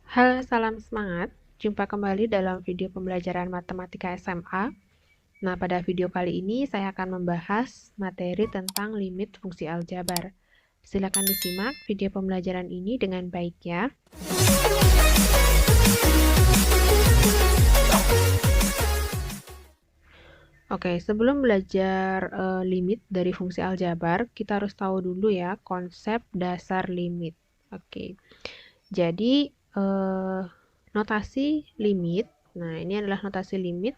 Halo, salam semangat. Jumpa kembali dalam video pembelajaran matematika SMA. Nah, pada video kali ini saya akan membahas materi tentang limit fungsi aljabar. Silakan disimak video pembelajaran ini dengan baik ya. Oke, sebelum belajar limit dari fungsi aljabar, kita harus tahu dulu ya konsep dasar limit. Oke, jadi notasi limit. Nah, ini adalah notasi limit.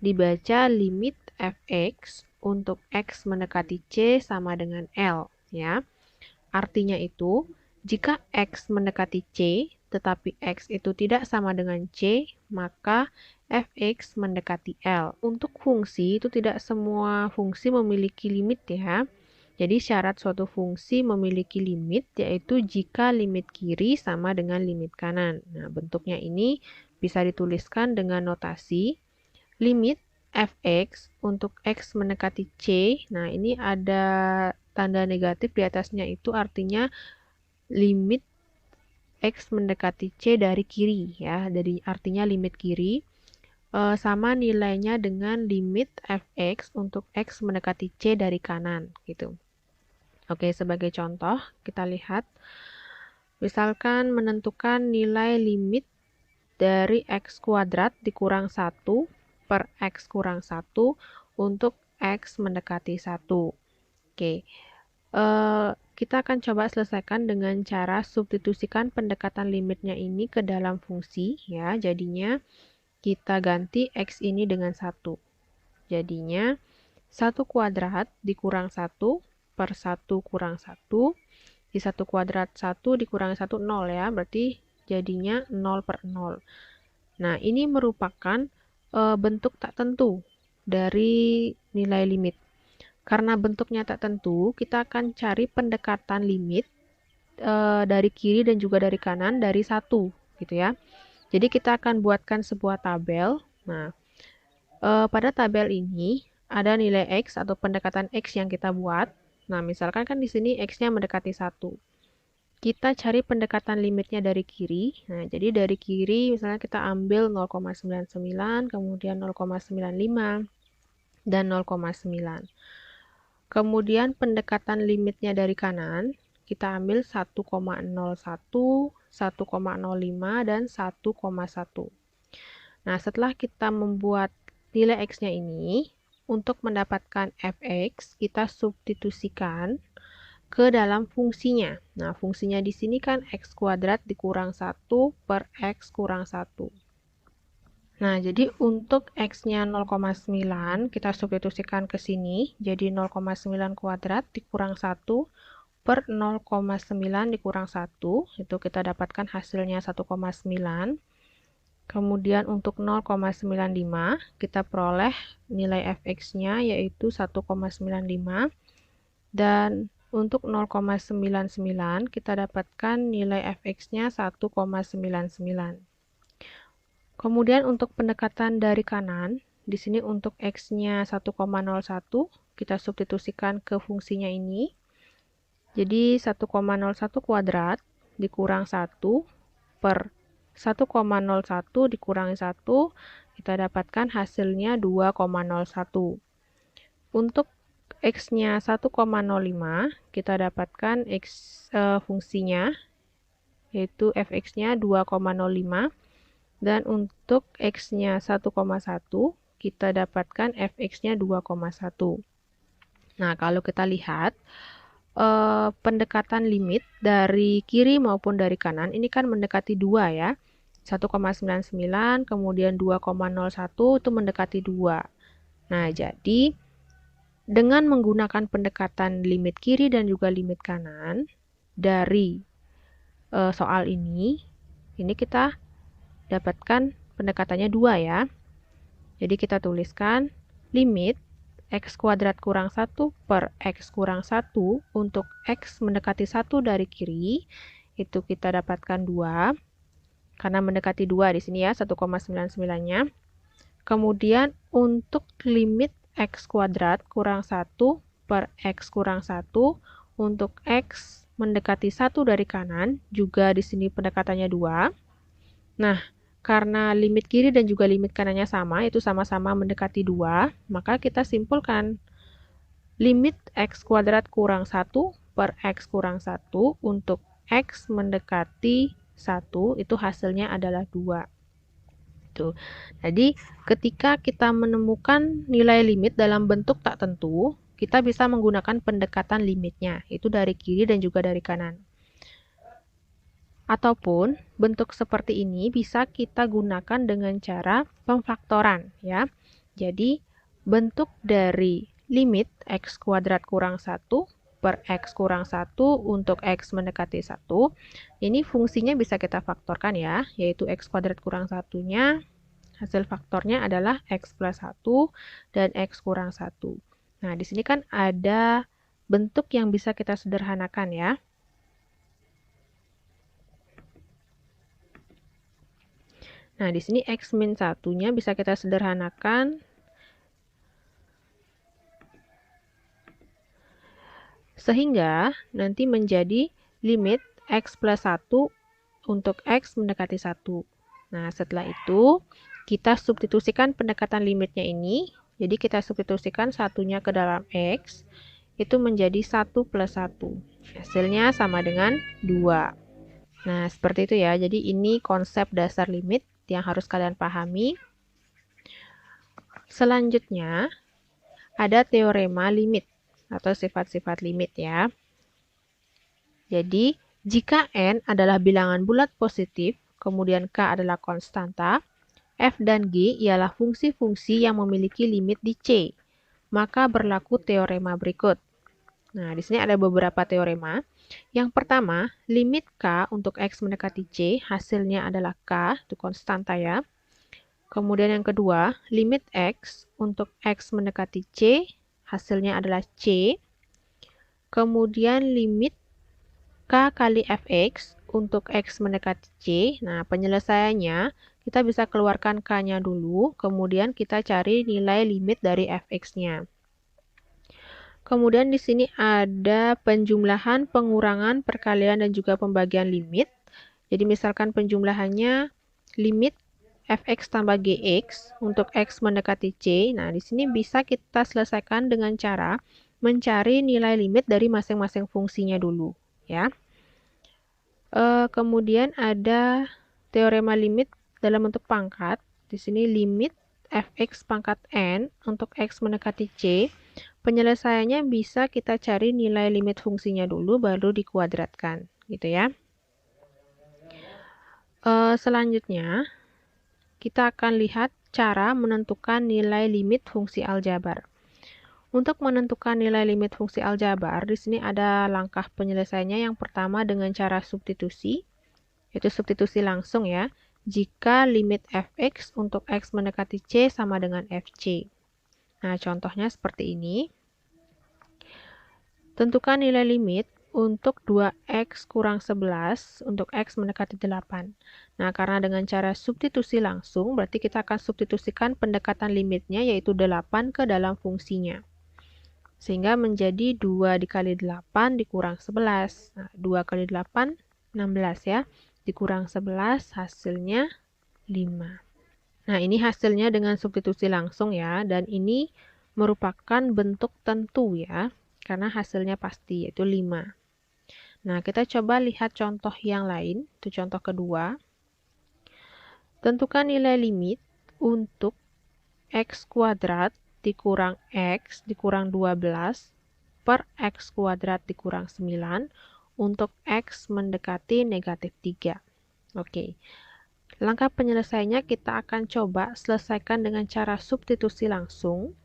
Dibaca limit fx untuk x mendekati c sama dengan L ya. Artinya itu, jika x mendekati c tetapi x itu tidak sama dengan c, maka fx mendekati L. Untuk fungsi itu tidak semua fungsi memiliki limit ya. Jadi syarat suatu fungsi memiliki limit yaitu jika limit kiri sama dengan limit kanan. Nah, bentuknya ini bisa dituliskan dengan notasi limit fx untuk x mendekati c. Nah, ini ada tanda negatif di atasnya, itu artinya limit x mendekati c dari kiri ya. Jadi artinya limit kiri sama nilainya dengan limit fx untuk x mendekati c dari kanan gitu. Oke, sebagai contoh kita lihat misalkan menentukan nilai limit dari x kuadrat dikurang 1 per x kurang 1 untuk x mendekati 1. Oke, kita akan coba selesaikan dengan cara substitusikan pendekatan limitnya ini ke dalam fungsi ya. Jadinya kita ganti x ini dengan 1. Jadinya 1 kuadrat dikurang 1 per 1 kurang 1. Di 1 kuadrat 1 dikurangi 1, 0 ya. Berarti jadinya 0 per 0. Nah, ini merupakan bentuk tak tentu dari nilai limit. Karena bentuknya tak tentu, kita akan cari pendekatan limit dari kiri dan juga dari kanan dari 1 gitu ya. Jadi kita akan buatkan sebuah tabel. Nah, pada tabel ini ada nilai x atau pendekatan x yang kita buat. Nah, misalkan kan di sini x-nya mendekati 1. Kita cari pendekatan limitnya dari kiri. Nah, jadi dari kiri misalnya kita ambil 0,99, kemudian 0,95, dan 0,9. Kemudian pendekatan limitnya dari kanan, kita ambil 1,01, 1,05, dan 1,1. Nah, setelah kita membuat nilai x-nya ini, untuk mendapatkan fx, kita substitusikan ke dalam fungsinya. Nah, fungsinya di sini kan x kuadrat dikurang 1 per x kurang 1. Nah, jadi untuk x-nya 0,9 kita substitusikan ke sini. Jadi 0,9 kuadrat dikurang 1 per 0,9 dikurang 1. Itu kita dapatkan hasilnya 1,9. Kemudian untuk 0,95 kita peroleh nilai fx-nya yaitu 1,95. Dan untuk 0,99 kita dapatkan nilai fx-nya 1,99. Kemudian untuk pendekatan dari kanan, di sini untuk x-nya 1,01 kita substitusikan ke fungsinya ini. Jadi 1,01 kuadrat dikurang 1 per 1,01 dikurangi 1, kita dapatkan hasilnya 2,01. Untuk x-nya 1,05 kita dapatkan fungsinya yaitu fx-nya 2,05, dan untuk x-nya 1,1 kita dapatkan fx-nya 2,1. Nah, kalau kita lihat pendekatan limit dari kiri maupun dari kanan ini kan mendekati 2 ya. 1,99 kemudian 2,01 itu mendekati 2. Nah, jadi dengan menggunakan pendekatan limit kiri dan juga limit kanan dari soal ini kita dapatkan pendekatannya 2 ya. Jadi kita tuliskan limit x kuadrat kurang 1 per x kurang 1 untuk x mendekati 1 dari kiri, itu kita dapatkan 2. Karena mendekati 2 di sini ya, 1,99-nya. Kemudian untuk limit x kuadrat kurang 1 per x kurang 1 untuk x mendekati 1 dari kanan, juga di sini pendekatannya 2. Nah, karena limit kiri dan juga limit kanannya sama, itu sama-sama mendekati 2, maka kita simpulkan limit x kuadrat kurang 1 per x kurang 1 untuk x mendekati 1, itu hasilnya adalah 2. Tuh. Jadi, ketika kita menemukan nilai limit dalam bentuk tak tentu, kita bisa menggunakan pendekatan limitnya, itu dari kiri dan juga dari kanan. Ataupun bentuk seperti ini bisa kita gunakan dengan cara pemfaktoran, ya. Jadi, bentuk dari limit x kuadrat kurang 1 per x kurang 1 untuk x mendekati 1, ini fungsinya bisa kita faktorkan ya, yaitu x kuadrat kurang 1-nya, hasil faktornya adalah x plus 1 dan x kurang 1. Nah, di sini kan ada bentuk yang bisa kita sederhanakan ya. Nah, di sini x min 1-nya bisa kita sederhanakan sehingga nanti menjadi limit x plus 1 untuk x mendekati 1. Nah, setelah itu kita substitusikan pendekatan limitnya ini. Jadi kita substitusikan satunya ke dalam x, itu menjadi 1 plus 1. Hasilnya sama dengan 2. Nah, seperti itu ya. Jadi ini konsep dasar limit yang harus kalian pahami. Selanjutnya, ada teorema limit atau sifat-sifat limit ya. Jadi, jika n adalah bilangan bulat positif, kemudian k adalah konstanta, f dan g ialah fungsi-fungsi yang memiliki limit di C, maka berlaku teorema berikut. Nah, di sini ada beberapa teorema. Yang pertama, limit k untuk x mendekati C, hasilnya adalah k, itu konstanta ya. Kemudian yang kedua, limit x untuk x mendekati C, hasilnya adalah C. Kemudian limit k kali fx untuk x mendekati C. Nah, penyelesaiannya kita bisa keluarkan k-nya dulu, kemudian kita cari nilai limit dari fx-nya. Kemudian di sini ada penjumlahan, pengurangan, perkalian, dan juga pembagian limit. Jadi misalkan penjumlahannya limit fx tambah gx untuk x mendekati C. Nah, di sini bisa kita selesaikan dengan cara mencari nilai limit dari masing-masing fungsinya dulu, ya. Kemudian ada teorema limit dalam bentuk pangkat. Di sini limit fx pangkat n untuk x mendekati C. Penyelesaiannya bisa kita cari nilai limit fungsinya dulu, baru dikuadratkan, gitu ya. Selanjutnya, kita akan lihat cara menentukan nilai limit fungsi aljabar. Untuk menentukan nilai limit fungsi aljabar, di sini ada langkah penyelesaiannya. Yang pertama dengan cara substitusi, yaitu substitusi langsung ya. Jika limit fx untuk x mendekati C sama dengan fc. Nah, contohnya seperti ini. Tentukan nilai limit untuk 2x kurang 11 untuk x mendekati 8. Nah, karena dengan cara substitusi langsung, berarti kita akan substitusikan pendekatan limitnya, yaitu 8 ke dalam fungsinya. Sehingga menjadi 2 dikali 8 dikurang 11. Nah, 2 kali 8, 16 ya. Dikurang 11, hasilnya 5. Nah, ini hasilnya dengan substitusi langsung ya. Dan ini merupakan bentuk tentu ya. Karena hasilnya pasti, yaitu 5. Nah, kita coba lihat contoh yang lain. Itu contoh kedua. Tentukan nilai limit untuk x kuadrat dikurang x dikurang 12 per x kuadrat dikurang 9 untuk x mendekati negatif 3. Oke. Langkah penyelesaiannya kita akan coba selesaikan dengan cara substitusi langsung.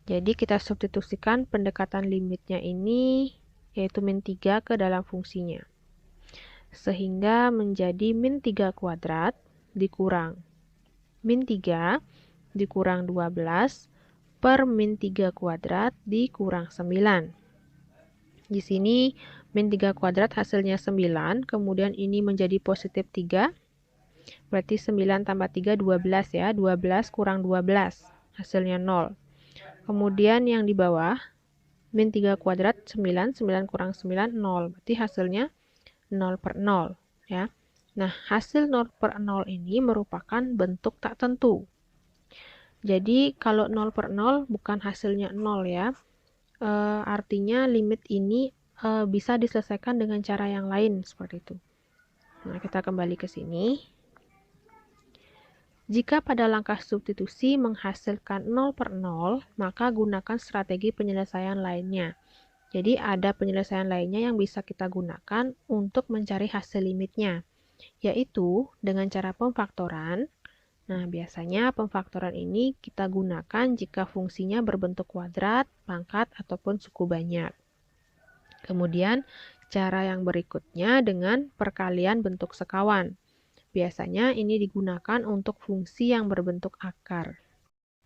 Jadi kita substitusikan pendekatan limitnya ini, yaitu min 3 ke dalam fungsinya. Sehingga menjadi min 3 kuadrat dikurang min 3 dikurang 12 per min 3 kuadrat dikurang 9. Di sini min 3 kuadrat hasilnya 9, kemudian ini menjadi positif 3. Berarti 9 tambah 3, 12 ya. 12 kurang 12, hasilnya 0. Kemudian yang di bawah, min 3 kuadrat 9, 9 kurang 9, 0. Berarti hasilnya 0 per 0. Ya. Nah, hasil 0/0 ini merupakan bentuk tak tentu. Jadi, kalau 0/0 bukan hasilnya 0 ya. Artinya limit ini bisa diselesaikan dengan cara yang lain, seperti itu. Nah, kita kembali ke sini. Jika pada langkah substitusi menghasilkan 0/0, maka gunakan strategi penyelesaian lainnya. Jadi, ada penyelesaian lainnya yang bisa kita gunakan untuk mencari hasil limitnya, yaitu dengan cara pemfaktoran. Nah, biasanya pemfaktoran ini kita gunakan jika fungsinya berbentuk kuadrat, pangkat, ataupun suku banyak. Kemudian, cara yang berikutnya dengan perkalian bentuk sekawan. Biasanya ini digunakan untuk fungsi yang berbentuk akar.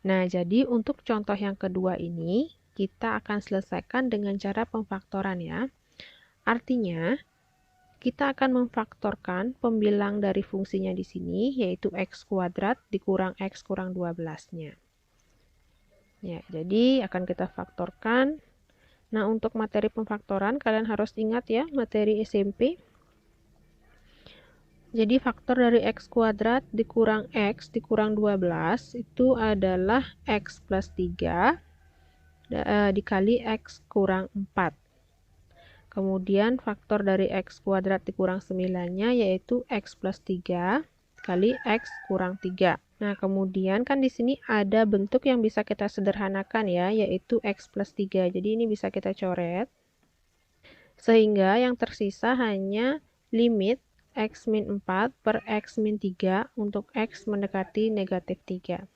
Nah, jadi untuk contoh yang kedua ini, kita akan selesaikan dengan cara pemfaktoran ya. Artinya, kita akan memfaktorkan pembilang dari fungsinya di sini, yaitu x kuadrat dikurang x kurang 12-nya. Ya, jadi akan kita faktorkan. Nah, untuk materi pemfaktoran, kalian harus ingat ya, materi SMP. Jadi faktor dari x kuadrat dikurang x dikurang 12 itu adalah x plus 3 dikali x kurang 4. Kemudian faktor dari x kuadrat dikurang 9-nya yaitu x plus 3 kali x kurang 3. Nah, kemudian kan di sini ada bentuk yang bisa kita sederhanakan ya, yaitu x plus 3. Jadi ini bisa kita coret. Sehingga yang tersisa hanya limit x min 4 per x min 3 untuk x mendekati negatif 3.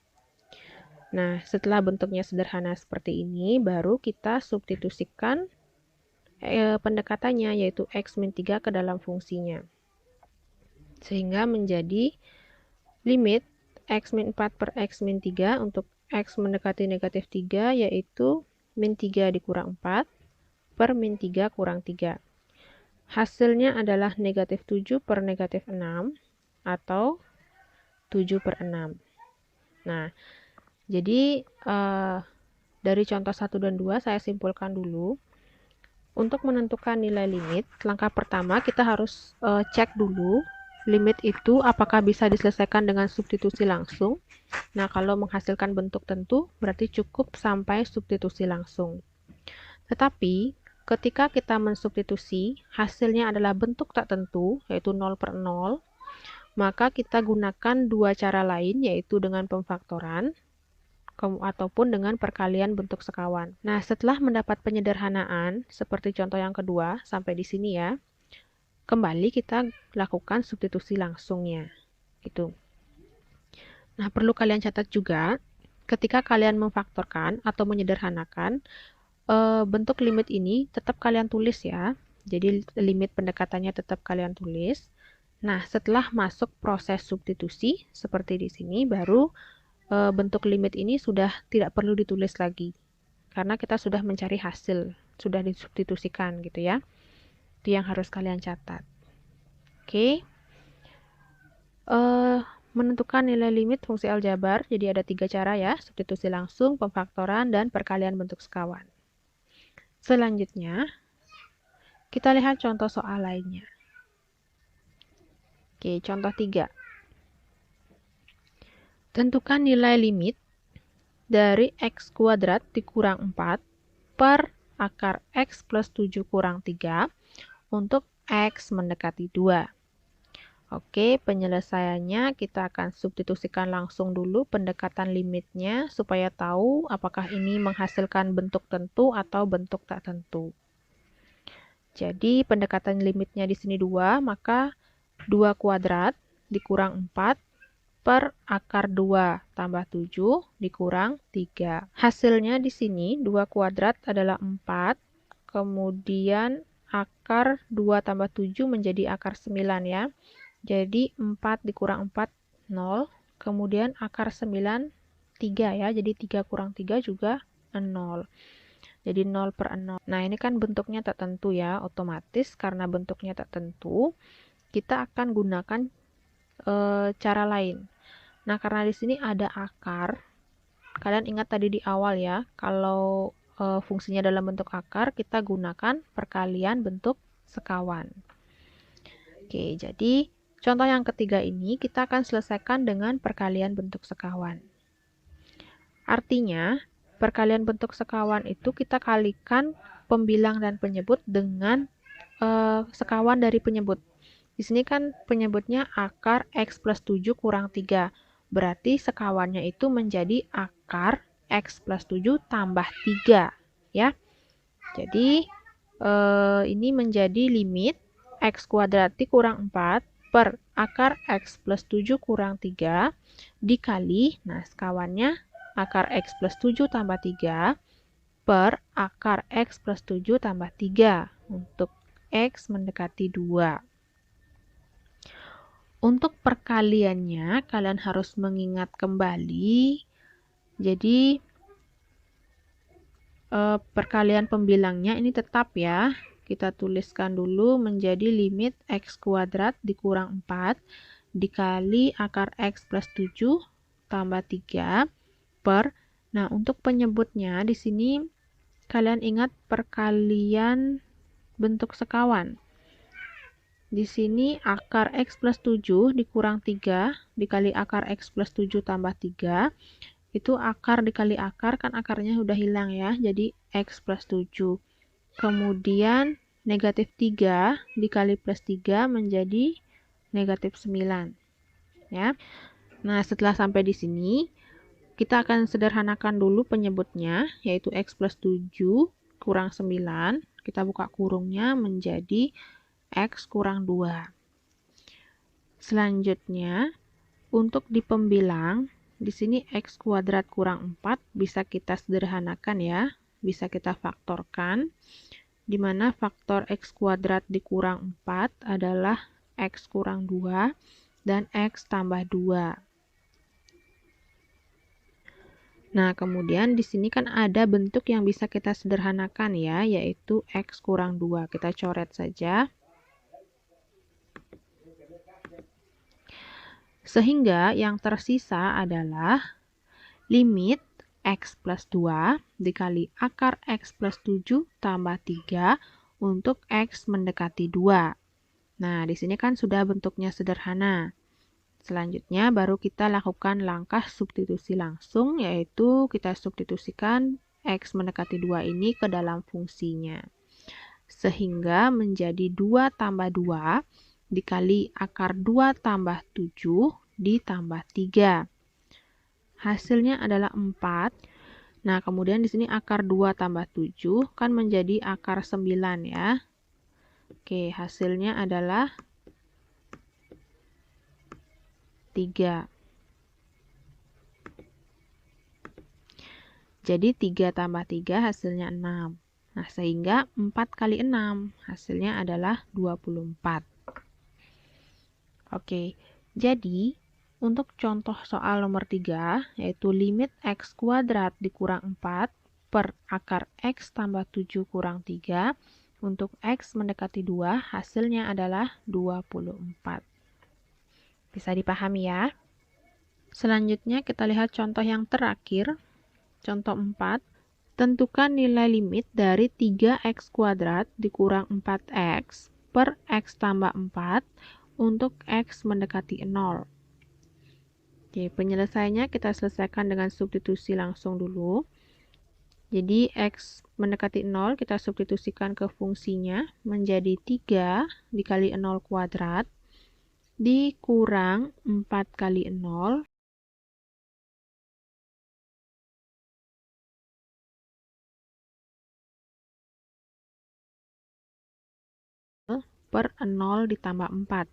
Nah, setelah bentuknya sederhana seperti ini, baru kita substitusikan pendekatannya, yaitu x min 3 ke dalam fungsinya. Sehingga menjadi limit x min 4 per x min 3 untuk x mendekati negatif 3, yaitu min 3 dikurang 4 per min 3 kurang 3. Hasilnya adalah negatif 7 per negatif 6 atau 7 per 6. Nah, jadi dari contoh 1 dan 2 saya simpulkan dulu. Untuk menentukan nilai limit, langkah pertama kita harus cek dulu limit itu apakah bisa diselesaikan dengan substitusi langsung. Nah, kalau menghasilkan bentuk tentu, berarti cukup sampai substitusi langsung. Tetapi, ketika kita mensubstitusi, hasilnya adalah bentuk tak tentu, yaitu 0/0, maka kita gunakan dua cara lain, yaitu dengan pemfaktoran ataupun dengan perkalian bentuk sekawan. Nah, setelah mendapat penyederhanaan, seperti contoh yang kedua, sampai di sini ya, kembali kita lakukan substitusi langsungnya. Gitu. Nah, perlu kalian catat juga, ketika kalian memfaktorkan atau menyederhanakan, bentuk limit ini tetap kalian tulis ya. Jadi limit pendekatannya tetap kalian tulis. Nah, setelah masuk proses substitusi seperti di sini, baru bentuk limit ini sudah tidak perlu ditulis lagi. Karena kita sudah mencari hasil, sudah disubstitusikan gitu ya. Itu yang harus kalian catat. Oke. Menentukan nilai limit fungsi aljabar, jadi ada 3 cara ya, substitusi langsung, pemfaktoran, dan perkalian bentuk sekawan. Selanjutnya, kita lihat contoh soal lainnya. Oke, contoh 3. Tentukan nilai limit dari x kuadrat dikurang 4 per akar x plus 7 kurang 3 untuk x mendekati 2. Oke, penyelesaiannya kita akan substitusikan langsung dulu pendekatan limitnya supaya tahu apakah ini menghasilkan bentuk tentu atau bentuk tak tentu. Jadi pendekatan limitnya di sini 2, maka 2 kuadrat dikurang 4 per akar 2 tambah 7 dikurang 3. Hasilnya di sini 2 kuadrat adalah 4, kemudian akar 2 tambah 7 menjadi akar 9 ya. Jadi 4 dikurang 4, 0. Kemudian akar 9, 3 ya. Jadi 3 kurang 3 juga 0. Jadi 0/0. Nah, ini kan bentuknya tak tentu ya. Otomatis karena bentuknya tak tentu, kita akan gunakan cara lain. Nah, karena di sini ada akar. Kalian ingat tadi di awal ya, kalau fungsinya dalam bentuk akar, kita gunakan perkalian bentuk sekawan. Oke, jadi contoh yang ketiga ini kita akan selesaikan dengan perkalian bentuk sekawan. Artinya, perkalian bentuk sekawan itu kita kalikan pembilang dan penyebut dengan sekawan dari penyebut. Di sini kan penyebutnya akar X plus 7 kurang 3. Berarti sekawannya itu menjadi akar X plus 7 tambah 3. Ya. Jadi, ini menjadi limit X kuadrat dikurang 4 per akar X plus 7 kurang 3 dikali, nah sekawannya akar X plus 7 tambah 3 per akar X plus 7 tambah 3 untuk X mendekati 2. Untuk perkaliannya, kalian harus mengingat kembali. Jadi, perkalian pembilangnya ini tetap ya. Kita tuliskan dulu menjadi limit X kuadrat dikurang 4 dikali akar X plus 7 tambah 3 per, nah untuk penyebutnya di sini kalian ingat perkalian bentuk sekawan. Di sini akar X plus 7 dikurang 3 dikali akar X plus 7 tambah 3, itu akar dikali akar, kan akarnya udah hilang ya, jadi X plus 7. Kemudian negatif 3 dikali plus 3 menjadi negatif 9. Ya. Nah, setelah sampai di sini, kita akan sederhanakan dulu penyebutnya, yaitu X plus 7 kurang 9. Kita buka kurungnya menjadi X kurang 2. Selanjutnya, untuk di pembilang, di sini X kuadrat kurang 4 bisa kita sederhanakan ya, bisa kita faktorkan, di mana faktor X kuadrat dikurang 4 adalah X kurang 2 dan X tambah 2. Nah, kemudian di sini kan ada bentuk yang bisa kita sederhanakan ya, yaitu X kurang 2. Kita coret saja. Sehingga yang tersisa adalah limit X plus 2 dikali akar X plus 7 tambah 3 untuk X mendekati 2. Nah, di sini kan sudah bentuknya sederhana. Selanjutnya baru kita lakukan langkah substitusi langsung, yaitu kita substitusikan X mendekati 2 ini ke dalam fungsinya. Sehingga menjadi 2 tambah 2 dikali akar 2 tambah 7 ditambah 3. Hasilnya adalah 4. Nah, kemudian di sini akar 2 tambah 7 kan menjadi akar 9 ya. Oke, hasilnya adalah 3. Jadi 3 tambah 3 hasilnya 6. Nah, sehingga 4 kali 6 hasilnya adalah 24. Oke, jadi untuk contoh soal nomor 3, yaitu limit X kuadrat dikurang 4 per akar X tambah 7 kurang 3, untuk X mendekati 2, hasilnya adalah 24. Bisa dipahami ya? Selanjutnya kita lihat contoh yang terakhir. Contoh 4. Tentukan nilai limit dari 3x kuadrat dikurang 4x per x tambah 4 untuk x mendekati 0. Oke, penyelesaiannya kita selesaikan dengan substitusi langsung dulu. Jadi x mendekati 0 kita substitusikan ke fungsinya menjadi 3 dikali 0 kuadrat dikurang 4 kali 0 per 0 ditambah 4.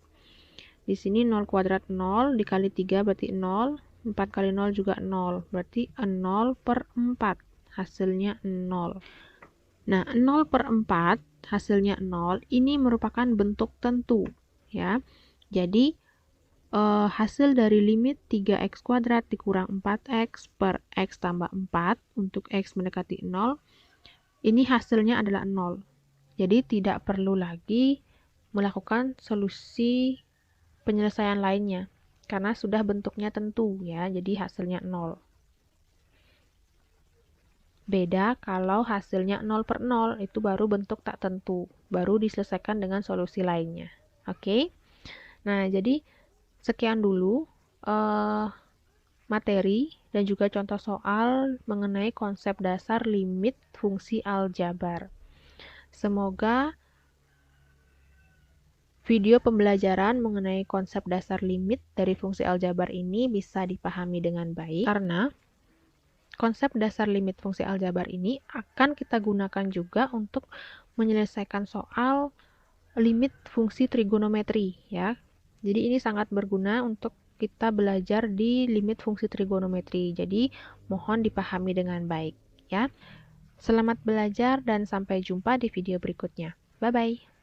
Di sini 0 kuadrat 0 dikali 3 berarti 0, 4 kali 0 juga 0, berarti 0 per 4, hasilnya 0. Nah, 0 per 4, hasilnya 0, ini merupakan bentuk tentu, ya. Jadi, hasil dari limit 3x kuadrat dikurang 4x per x tambah 4 untuk x mendekati 0, ini hasilnya adalah 0. Jadi, tidak perlu lagi melakukan solusi penyelesaian lainnya, karena sudah bentuknya tentu, ya, jadi hasilnya 0. Beda kalau hasilnya 0 per 0, itu baru bentuk tak tentu, baru diselesaikan dengan solusi lainnya. Oke? Nah, jadi sekian dulu materi dan juga contoh soal mengenai konsep dasar limit fungsi aljabar. Semoga video pembelajaran mengenai konsep dasar limit dari fungsi aljabar ini bisa dipahami dengan baik, karena konsep dasar limit fungsi aljabar ini akan kita gunakan juga untuk menyelesaikan soal limit fungsi trigonometri ya. Jadi ini sangat berguna untuk kita belajar di limit fungsi trigonometri. Jadi mohon dipahami dengan baik ya. Selamat belajar dan sampai jumpa di video berikutnya. Bye bye.